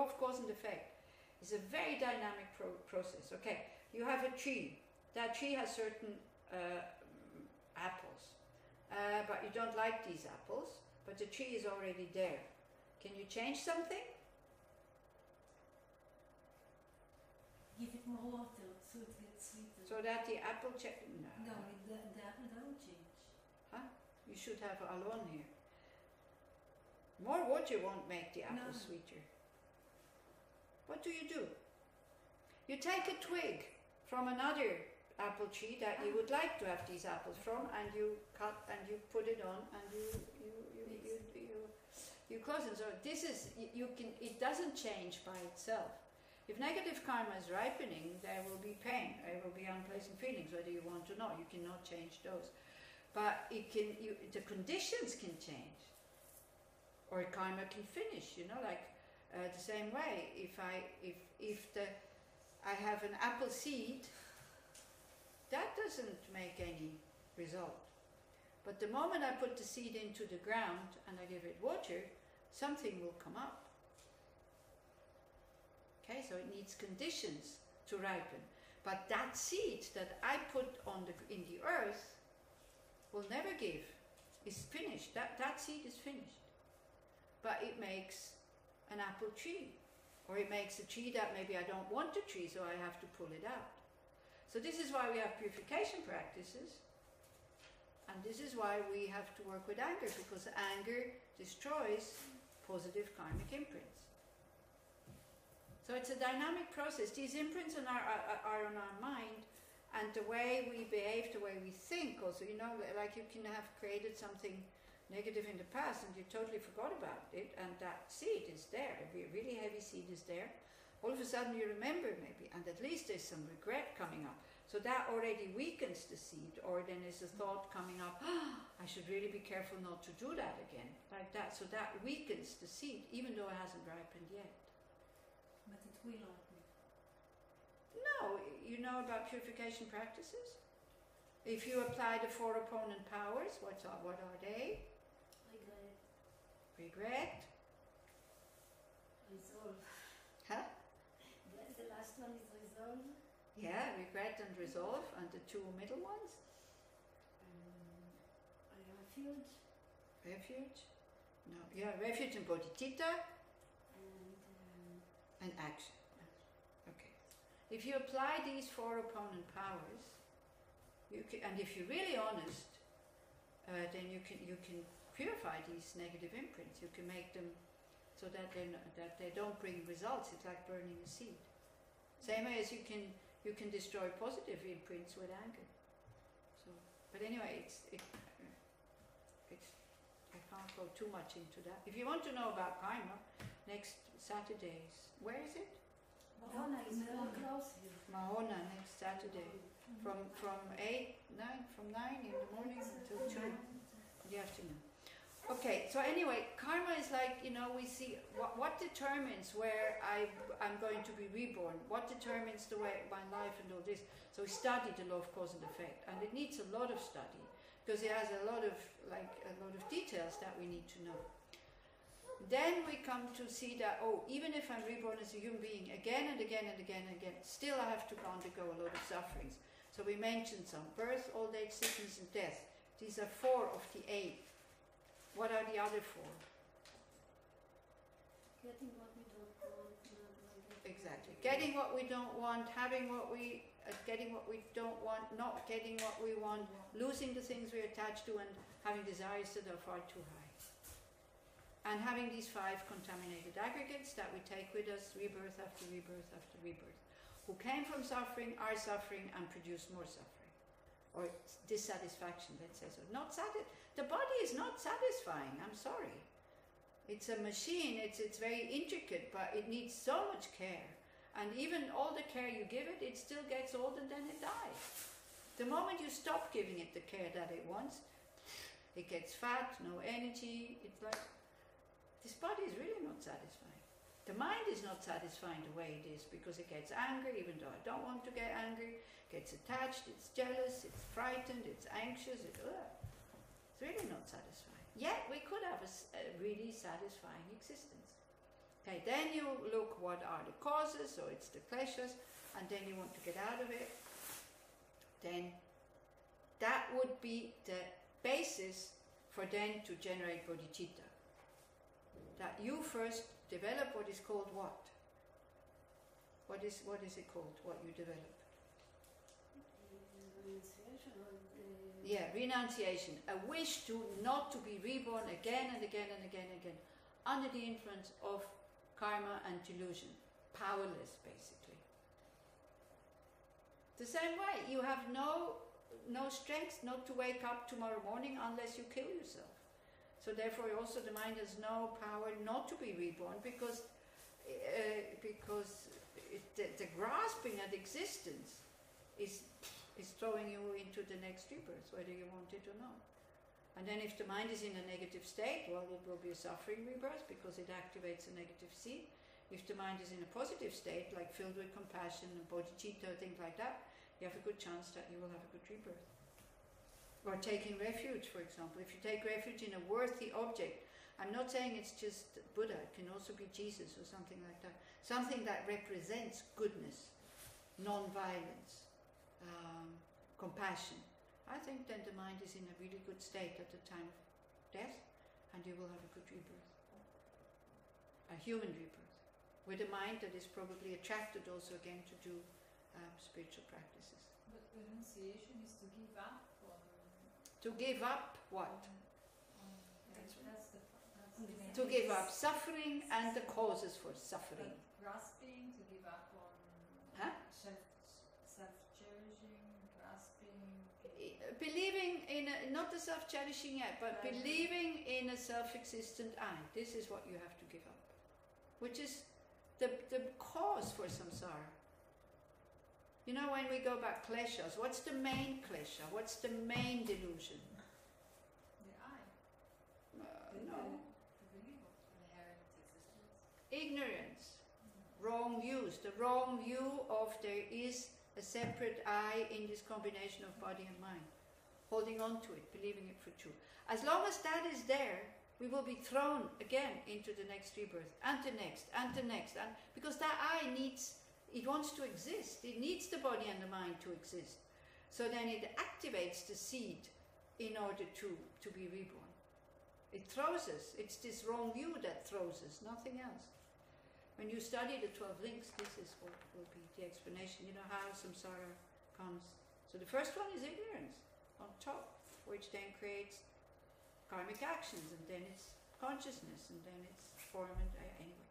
law of cause and effect is a very dynamic process. Okay, you have a tree. That tree has certain apples, but you don't like these apples, but the tree is already there. Can you change something? Give it more water so it gets sweeter. So that the apple No, the apple doesn't change. Huh? You should have alone here. More water won't make the apple sweeter. What do? You take a twig from another apple tree that you would like to have these apples from, and you cut and you put it on, and you close it. So this is it doesn't change by itself. If negative karma is ripening, there will be pain, there will be unpleasant feelings, whether you want or not. You cannot change those, but the conditions can change, or karma can finish. The same way. If I have an apple seed, that doesn't make any result. But the moment I put the seed into the ground and I give it water, something will come up. Okay, so it needs conditions to ripen. But that seed that I put in the earth will never give. It's finished. That seed is finished. But it makes an apple tree. Or it makes a tree that maybe I don't want a tree, so I have to pull it out. So this is why we have purification practices. And this is why we have to work with anger, because anger destroys positive karmic imprints. So it's a dynamic process. These imprints are on our mind, and the way we behave, the way we think also. Like you can have created something negative in the past and you totally forgot about it, and that seed is there. A really heavy seed is there. All of a sudden you remember maybe, and at least there's some regret coming up. So that already weakens the seed, or then there's a thought coming up, I should really be careful not to do that again, like that. So that weakens the seed, even though it hasn't ripened yet. But it will ripen. No, you know about purification practices? If you apply the 4 opponent powers, what are they? Regret. Resolve. Huh? The last one is resolve. Yeah, regret and resolve, and the 2 middle ones? Refuge. Refuge? No, yeah, refuge and bodhicitta. And action. Okay. If you apply these 4 opponent powers, and if you're really honest, then you can purify these negative imprints. You can make them so that they don't bring results. It's like burning a seed. Same way as you can destroy positive imprints with anger. So, but anyway, I can't go too much into that. If you want to know about karma, next Saturdays. Where is it? Mahona is very close here. Mahona next Saturday. From 9 in the morning until 2 in the afternoon. Okay, so anyway, karma is like, we see what determines where I'm going to be reborn, what determines the way my life and all this. So we study the law of cause and effect, and it needs a lot of study, because it has a lot of details that we need to know. Then we come to see that, even if I'm reborn as a human being again and again and again and again, still I have to undergo a lot of sufferings. So we mentioned some: birth, old age, sickness and death. These are 4 of the 8. What are the other 4? Getting what we don't want. Exactly. Getting what we don't want, having getting what we don't want, not getting what we want, losing the things we're attached to, and having desires that are far too high. And having these 5 contaminated aggregates that we take with us, rebirth after rebirth after rebirth, who came from suffering, are suffering, and produce more suffering. Or dissatisfaction, let's say so. The body is not satisfying, I'm sorry. It's a machine, it's very intricate, but it needs so much care. And even all the care you give it, it still gets old and then it dies. The moment you stop giving it the care that it wants, it gets fat, no energy. It's like, this body is really not satisfying. The mind is not satisfying the way it is, because it gets angry even though I don't want to get angry, gets attached, it's jealous, it's frightened, it's anxious, it's really not satisfying. Yet we could have a really satisfying existence. Okay, then you look what are the causes, so it's the kleshas, and then you want to get out of it. Then that would be the basis for then to generate bodhicitta. That you first develop what is called what? What is it called? What you develop? Renunciation or Yeah, renunciation. A wish to not to be reborn again and again and again and again under the influence of karma and delusion. Powerless, basically. The same way, you have no strength not to wake up tomorrow morning unless you kill yourself. So therefore also the mind has no power not to be reborn because the grasping at existence is throwing you into the next rebirth, whether you want it or not. And then if the mind is in a negative state, well, it will be a suffering rebirth because it activates a negative seed. If the mind is in a positive state, like filled with compassion and bodhicitta, things like that, you have a good chance that you will have a good rebirth. Or taking refuge, for example. If you take refuge in a worthy object, I'm not saying it's just Buddha, it can also be Jesus or something like that. Something that represents goodness, non-violence, compassion. I think then the mind is in a really good state at the time of death, and you will have a good rebirth. A human rebirth. With a mind that is probably attracted also again to do spiritual practices. But renunciation is to give up? Or to give up what? that's the main To give up suffering and the causes for suffering. But grasping, to give up on self-cherishing, grasping. Believing in not the self-cherishing yet, but believing in a self-existent I. This is what you have to give up, which is the cause for samsara. You know, when we go back kleshas, what's the main klesha? What's the main delusion? The I. No. The belief of inherent existence. Ignorance. Wrong views. The wrong view of there is a separate I in this combination of body and mind. Holding on to it, believing it for true. As long as that is there, we will be thrown again into the next rebirth, and the next, and the next. And because that I it wants to exist. It needs the body and the mind to exist. So then it activates the seed in order to be reborn. It throws us. It's this wrong view that throws us, nothing else. When you study the 12 links, this is what will be the explanation. You know how samsara comes. So the first one is ignorance on top, which then creates karmic actions, and then it's consciousness, and then it's form, and anyway.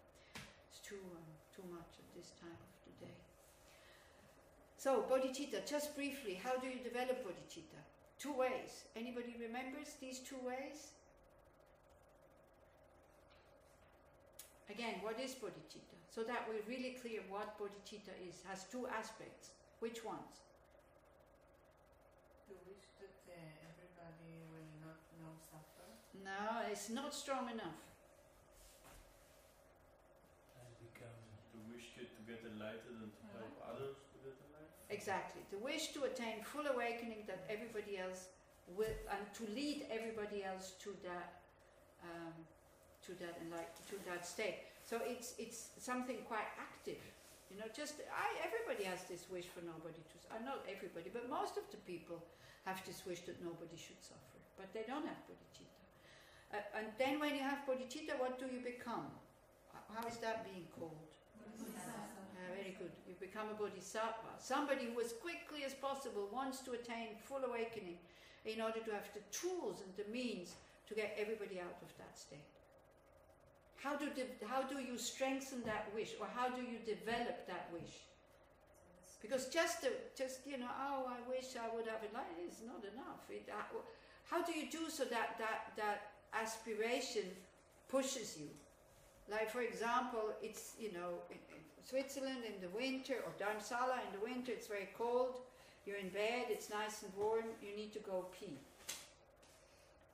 It's too much at this time of the day. So, bodhicitta, just briefly, how do you develop bodhicitta? 2 ways. Anybody remembers these 2 ways? Again, what is bodhicitta? So that we're really clear what bodhicitta is. Has 2 aspects. Which ones? The wish that everybody will not suffer. No, it's not strong enough. The wish to get enlightened and to help others to get enlightened? Exactly. The wish to attain full awakening that everybody else will, and to lead everybody else to that state. So it's something quite active. You know, everybody has this wish for nobody to suffer. Not everybody, but most of the people have this wish that nobody should suffer. But they don't have bodhicitta. And then when you have bodhicitta, what do you become? How is that being called? Very good. You become a bodhisattva. Somebody who as quickly as possible wants to attain full awakening in order to have the tools and the means to get everybody out of that state. How do you strengthen that wish, or how do you develop that wish? Because just I wish I would have it like this is not enough. How do you do so that aspiration pushes you? Like, for example, it's, in Switzerland in the winter, or Dharamsala in the winter, it's very cold, you're in bed, it's nice and warm, you need to go pee.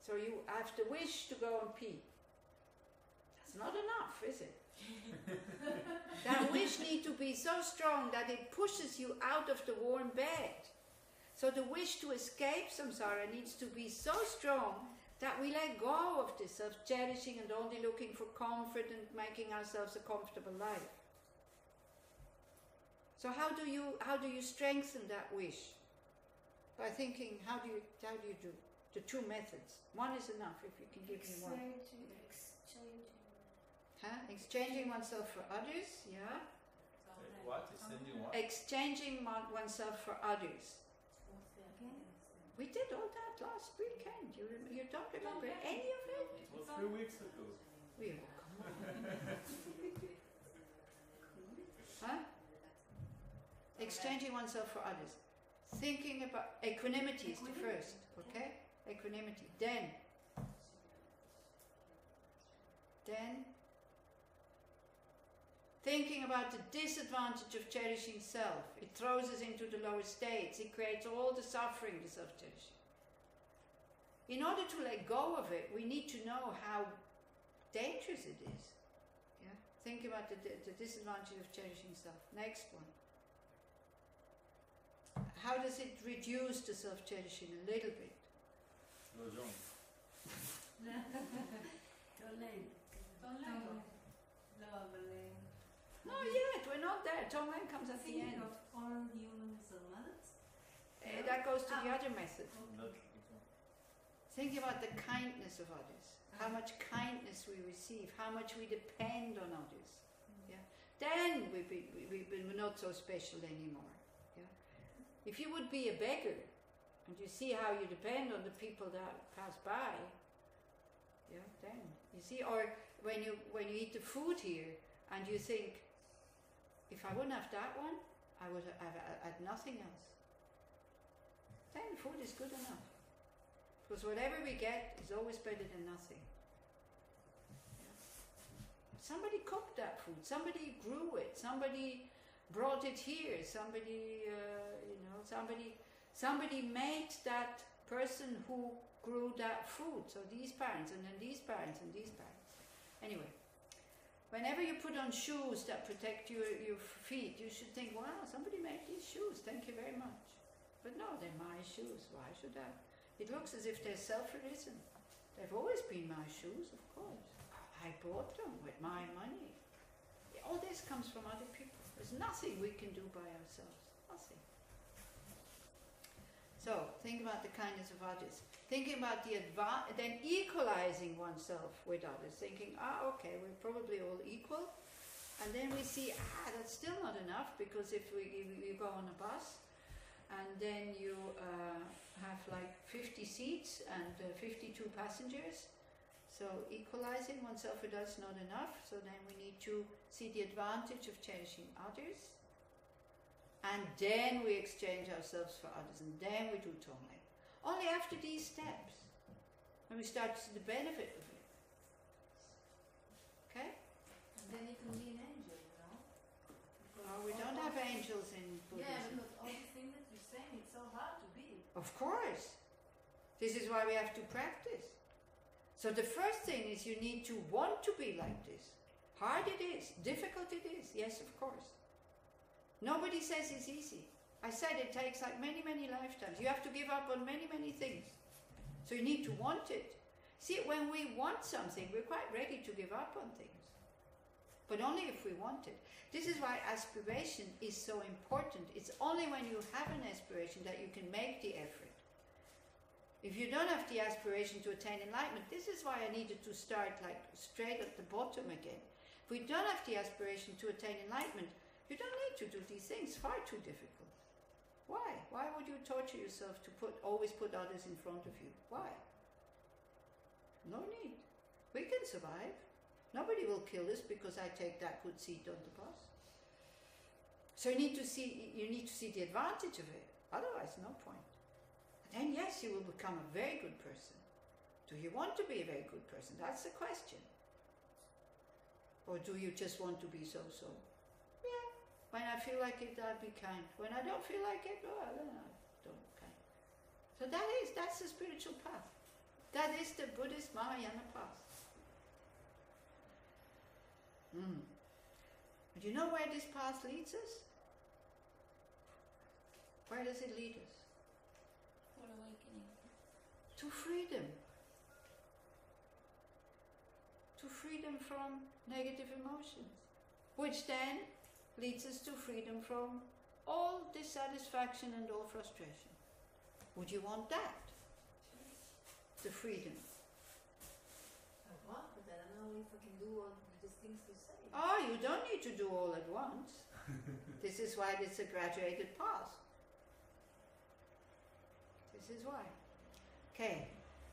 So you have the wish to go and pee. That's not enough, is it? That wish needs to be so strong that it pushes you out of the warm bed. So the wish to escape samsara needs to be so strong That we let go of this self-cherishing and only looking for comfort and making ourselves a comfortable life. So how do you strengthen that wish? By thinking, how do you do? The two methods. One is enough if you can give me one. Exchanging oneself for others, yeah. What? Extending what? Exchanging oneself for others. We did all that last weekend. You don't remember any of it? Well, 3 weeks ago. Come on. Huh? Exchanging oneself for others. Thinking about equanimity is the first, okay? Equanimity. Then thinking about the disadvantage of cherishing self. It throws us into the lower states. It creates all the suffering, the self-cherishing. In order to let go of it, we need to know how dangerous it is. Yeah? Think about the disadvantage of cherishing self. Next one. How does it reduce the self-cherishing a little bit? Not yet, we're not there. Tonglen comes at the end. Of all humans or mothers? That goes to the other method. That, Think about the kindness of others. How much kindness we receive, how much we depend on others. Yeah. Then we're not so special anymore. Yeah. If you would be a beggar and you see how you depend on the people that pass by, yeah, then you see, or when you eat the food here and you think, if I wouldn't have that one, I would have had nothing else. Then food is good enough. Because whatever we get is always better than nothing. Yeah. Somebody cooked that food, somebody grew it, somebody brought it here, somebody, somebody made that person who grew that food. So these parents, and then these parents, and these parents. Anyway, whenever you put on shoes that protect your feet, you should think, wow, somebody made these shoes, thank you very much. But no, they're my shoes, why should I? It looks as if they're self-arisen. They've always been my shoes, of course. I bought them with my money. All this comes from other people. There's nothing we can do by ourselves. Nothing. So, think about the kindness of others. Thinking about then equalizing oneself with others. Thinking, okay, we're probably all equal. And then we see, that's still not enough, because if you go on a bus, and then you have like 50 seats and 52 passengers. So equalizing oneself with others is not enough. So then we need to see the advantage of cherishing others. And then we exchange ourselves for others. And then we do Tonglen. Only after these steps. When we start to see the benefit of it. Okay? And then you can be an angel, you know? Oh, we don't have angels in Buddhism. Yeah, because all the things that you're saying, it's so hard to be. Of course. This is why we have to practice. So the first thing is you need to want to be like this. Hard it is, difficult it is, yes, of course. Nobody says it's easy. I said it takes like many, many lifetimes. You have to give up on many, many things. So you need to want it. See, when we want something, we're quite ready to give up on things. But only if we want it. This is why aspiration is so important. It's only when you have an aspiration that you can make the effort. If you don't have the aspiration to attain enlightenment, this is why I needed to start like straight at the bottom again. If we don't have the aspiration to attain enlightenment, you don't need to do these things, far too difficult. Why? Why would you torture yourself to always put others in front of you? Why? No need. We can survive. Nobody will kill us because I take that good seat on the bus. So you need to see the advantage of it. Otherwise, no point. Then yes, you will become a very good person. Do you want to be a very good person? That's the question. Or do you just want to be so-so? Yeah. When I feel like it, I'll be kind. When I don't feel like it, well, then I don't kind. So that's the spiritual path. That is the Buddhist Mahayana path. And you know where this path leads us? Where does it lead us? Full awakening. To freedom. to freedom from negative emotions, which then leads us to freedom from all dissatisfaction and all frustration. Would you want that? The freedom. I want, but I don't know if I can do all these things you say. Oh, you don't need to do all at once. This is why it's a graduated path. This is why. Okay,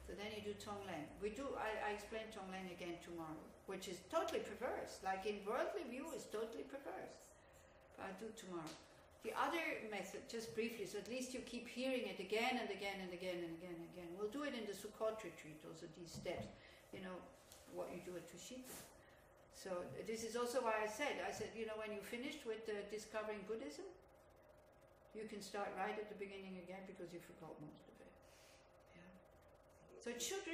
so then you do Tonglen. I explain Tonglen again tomorrow, which is totally perverse. Like in worldly view, is totally perverse. But I'll do tomorrow. The other method, just briefly, so at least you keep hearing it again and again and again and again and again. We'll do it in the Sukkot retreat, also these steps. You know, what you do at Tushita. So this is also why I said, you know, when you finished with discovering Buddhism, you can start right at the beginning again because you forgot most of it. Yeah. So it should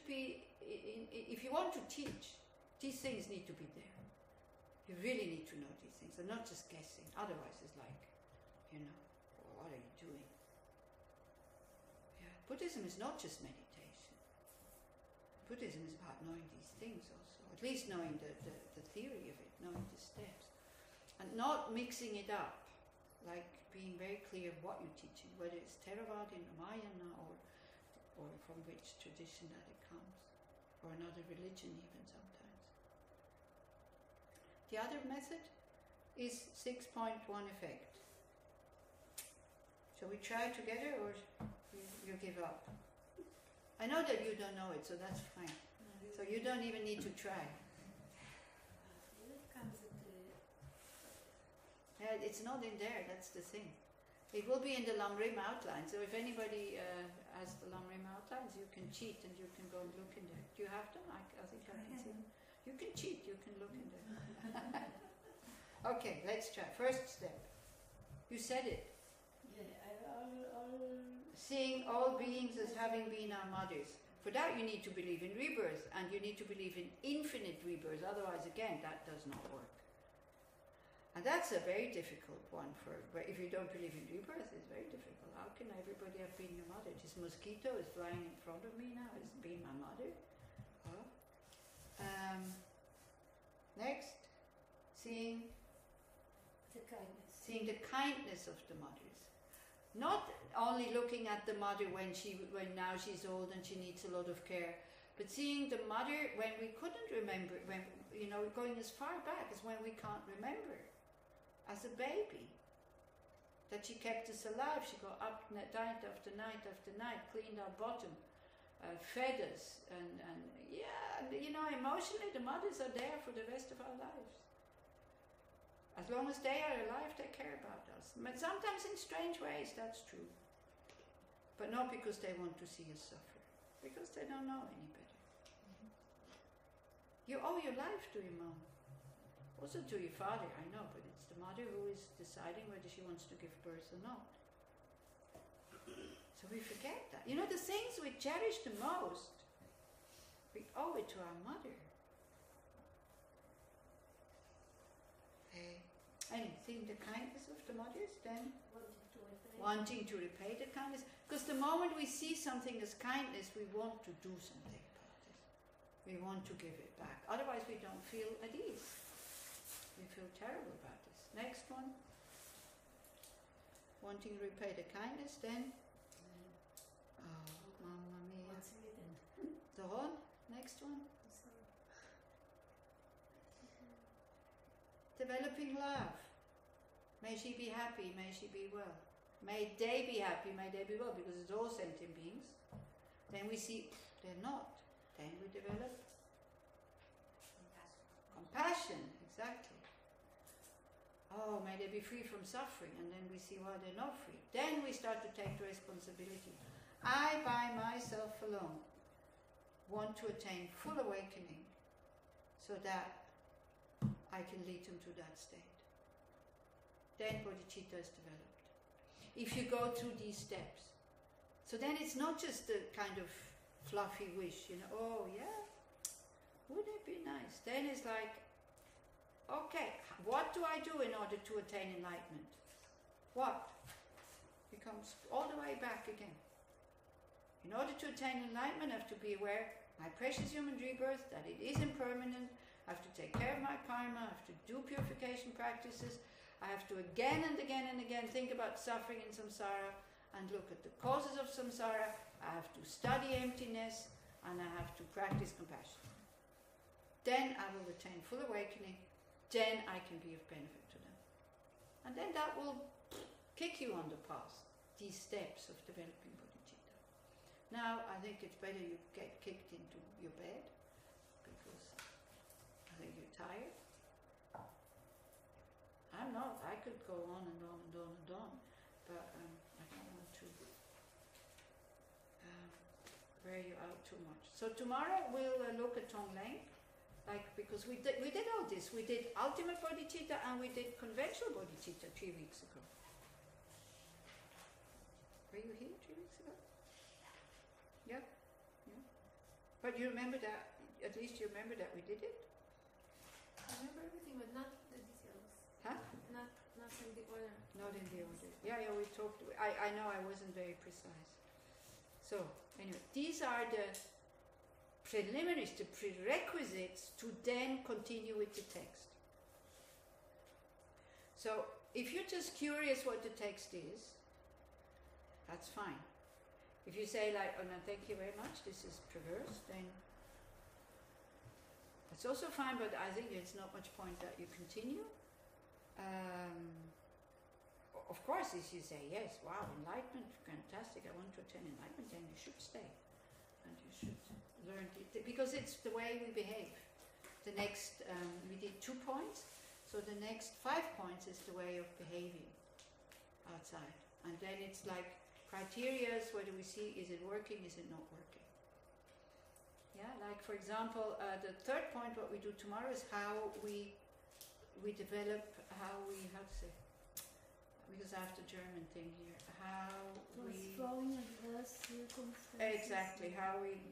be, if you want to teach, these things need to be there. You really need to know these things and not just guessing. Otherwise it's like, you know, what are you doing? Yeah. Buddhism is not just meditation. Buddhism is about knowing these things also. At least knowing the theory of it, knowing the steps. And not mixing it up. Like being very clear of what you're teaching, whether it's Theravada, Mahayana, or from which tradition that it comes. Or another religion even sometimes. The other method is 6.1 effect. Shall we try together or you give up? I know that you don't know it, so that's fine. So you don't even need to try. Yeah, it's not in there, that's the thing. It will be in the Lamrim outline, so if anybody has the Lamrim outlines, you can cheat and you can go and look in there. Do you have them? I think I can see them. You can cheat, you can look in there. Okay, let's try. First step. You said it. Seeing all beings as having been our mothers. For that you need to believe in rebirth, and you need to believe in infinite rebirth, otherwise again that does not work. And that's a very difficult one if you don't believe in rebirth, it's very difficult. How can everybody have been your mother? This mosquito is flying in front of me now, is being my mother. Oh. Next, seeing the kindness of the mothers. Not only looking at the mother when now she's old and she needs a lot of care, but seeing the mother when we couldn't remember, when going as far back as when we can't remember. As a baby, that she kept us alive. She got up night after night after night, cleaned our bottom, fed us, and emotionally the mothers are there for the rest of our lives. As long as they are alive, they care about us. But sometimes in strange ways, that's true. But not because they want to see us suffer, because they don't know any better. Mm-hmm. You owe your life to your mom. Also to your father, I know, but it's the mother who is deciding whether she wants to give birth or not. So we forget that. You know, the things we cherish the most, we owe it to our mother. And seeing the kindness of the mothers, then wanting to repay the kindness. Because the moment we see something as kindness, we want to do something about it. We want to give it back. Otherwise we don't feel at ease. We feel terrible about this. Next one. Wanting to repay the kindness, then. Oh, Mamma Mia. The one. Next one. Developing love. May she be happy, may she be well. May they be happy, may they be well, because it's all sentient beings. Then we see they're not. Then we develop compassion, exactly. Oh, may they be free from suffering, and then we see why they're not free. Then we start to take the responsibility. I, by myself alone, want to attain full awakening so that I can lead them to that state. Then bodhicitta is developed. If you go through these steps. So then it's not just a kind of fluffy wish, oh yeah, wouldn't it be nice? Then it's like, okay, what do I do in order to attain enlightenment? What? It comes all the way back again. In order to attain enlightenment, I have to be aware my precious human rebirth, that it is impermanent. I have to take care of my karma, I have to do purification practices, I have to again and again and again think about suffering in samsara and look at the causes of samsara. I have to study emptiness and I have to practice compassion. Then I will attain full awakening, then I can be of benefit to them. And then that will kick you on the path, these steps of developing bodhicitta. Now I think it's better you get kicked into your bed, because I think you're tired. I'm not, I could go on and on and on and on, but I don't want to wear you out too much. So tomorrow we'll look at Tonglen, because we did all this. We did ultimate bodhicitta and we did conventional bodhicitta 3 weeks ago. Were you here 3 weeks ago? Yeah? Yeah. But you remember that, at least you remember that we did it? I remember everything, but not the details. Huh? Not in the order. Not in the order. Yeah, we talked. I know I wasn't very precise. So, anyway, these are the preliminaries, the prerequisites to then continue with the text. So, if you're just curious what the text is, that's fine. If you say like, oh no, thank you very much, this is perverse, then it's also fine, but I think it's not much point that you continue. Of course, if you say, yes, wow, enlightenment, fantastic, I want to attend enlightenment, then you should stay. And you should learn, because it's the way we behave. The next, we did 2 points, so the next 5 points is the way of behaving outside. And then it's like criteria, whether we see, is it working, is it not working? Yeah, like for example, the 3rd point, what we do tomorrow is how we develop, how to say, because I have the German thing here, how we... Transforming adverse circumstances. Exactly, how we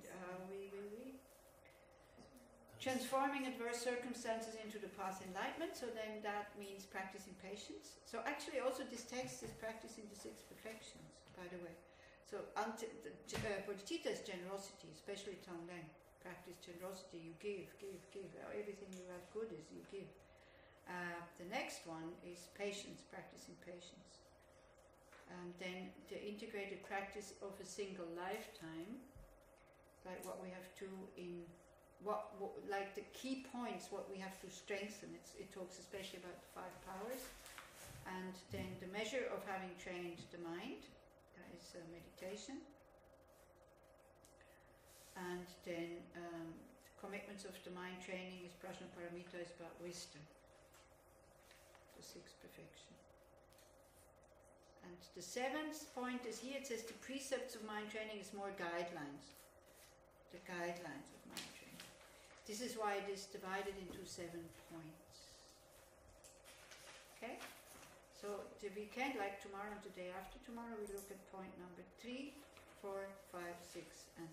transforming adverse circumstances into the path enlightenment, so then that means practicing patience. So actually also this text is practicing the 6 perfections, by the way. So bodhicitta is generosity, especially Tonglen. Practice generosity, you give. Everything you have good is you give. The next one is patience, practicing patience. Then the integrated practice of a single lifetime, like what we have to like the key points, what we have to strengthen. It talks especially about the 5 powers. And then the measure of having trained the mind, that is meditation. And then the commitments of the mind training is prajna paramita, is about wisdom. The 6th perfection. And the 7th point is here, it says the precepts of mind training is more guidelines. The guidelines of mind training. This is why it is divided into 7 points. Okay? So the weekend, like tomorrow and the day after tomorrow, we look at point number 3, 4, 5, 6 and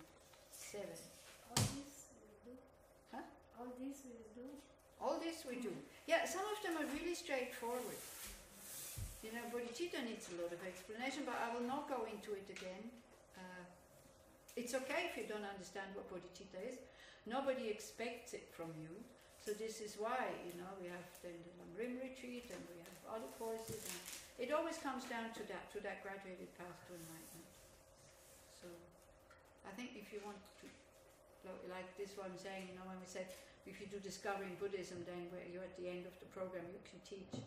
7. All this we do. Huh? All this we do. All this we do. Yeah, some of them are really straightforward. You know, bodhicitta needs a lot of explanation, but I will not go into it again. It's okay if you don't understand what bodhicitta is. Nobody expects it from you. So this is why, you know, we have then the Lamrim retreat and we have other courses. And it always comes down to that graduated path to enlightenment. So I think if you want to, like this what I'm saying, you know, when we said, if you do discovering Buddhism, then where you're at the end of the program, you can teach.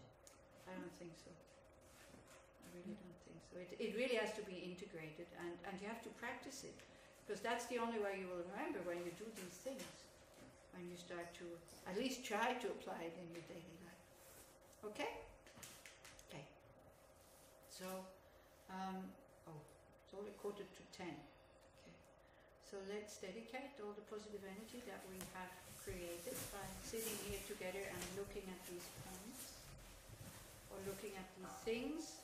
I don't think so. I really don't think so. It really has to be integrated, and you have to practice it, because that's the only way you will remember when you do these things. When you start to at least try to apply it in your daily life. Okay? Okay. So, it's only 9:45. Okay. So let's dedicate all the positive energy that we have created by sitting here together and looking at these points, or looking at these things,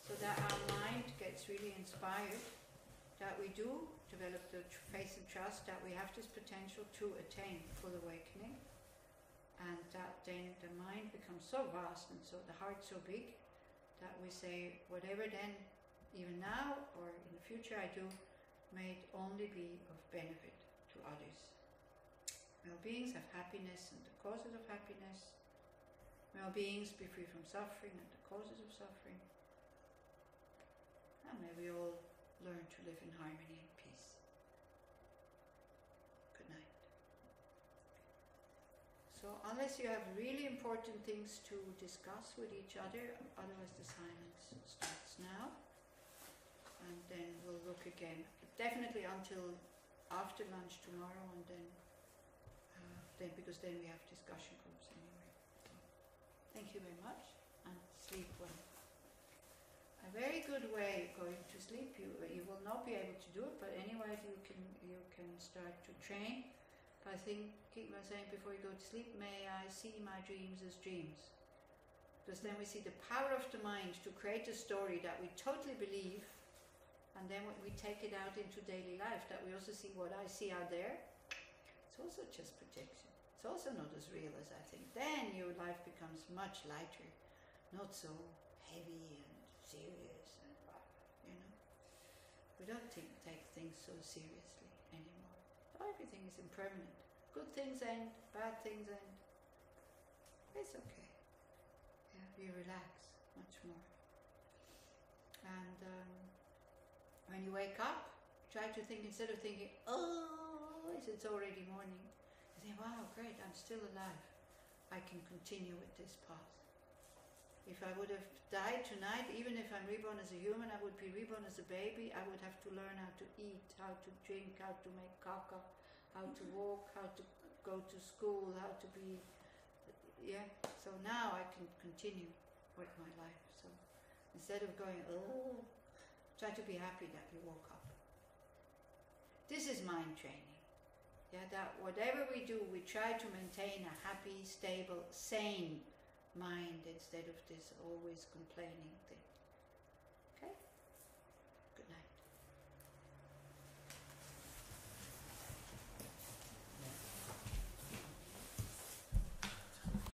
so that our mind gets really inspired, that we do develop the faith and trust that we have this potential to attain full awakening, and that then the mind becomes so vast and so the heart so big that we say, whatever then, even now or in the future I do, may it only be of benefit to others. Well-beings have happiness and the causes of happiness. Well-beings be free from suffering and the causes of suffering. And may we all learn to live in harmony and peace. Good night. So unless you have really important things to discuss with each other, otherwise the silence starts now. And then we'll look again, definitely until after lunch tomorrow, and then because then we have discussion groups anyway. So, thank you very much, and sleep well. A very good way of going to sleep. You will not be able to do it, but anyway, you can start to train by saying before you go to sleep, may I see my dreams as dreams. Because then we see the power of the mind to create a story that we totally believe, and then when we take it out into daily life, that we also see what I see out there. It's also just projection. It's also not as real as I think. Then your life becomes much lighter, not so heavy and serious, and we don't take things so seriously anymore. Everything is impermanent. Good things end, bad things end. It's okay. Yeah, we relax much more. And when you wake up, try to think, instead of thinking, oh, it's already morning, you think, wow, great, I'm still alive. I can continue with this path. If I would have died tonight, even if I'm reborn as a human, I would be reborn as a baby. I would have to learn how to eat, how to drink, how to make caca, how to walk, how to go to school, how to be, so now I can continue with my life. So instead of going, oh, try to be happy that you woke up. This is mind training. Yeah, that whatever we do, we try to maintain a happy, stable, sane mind instead of this always complaining thing.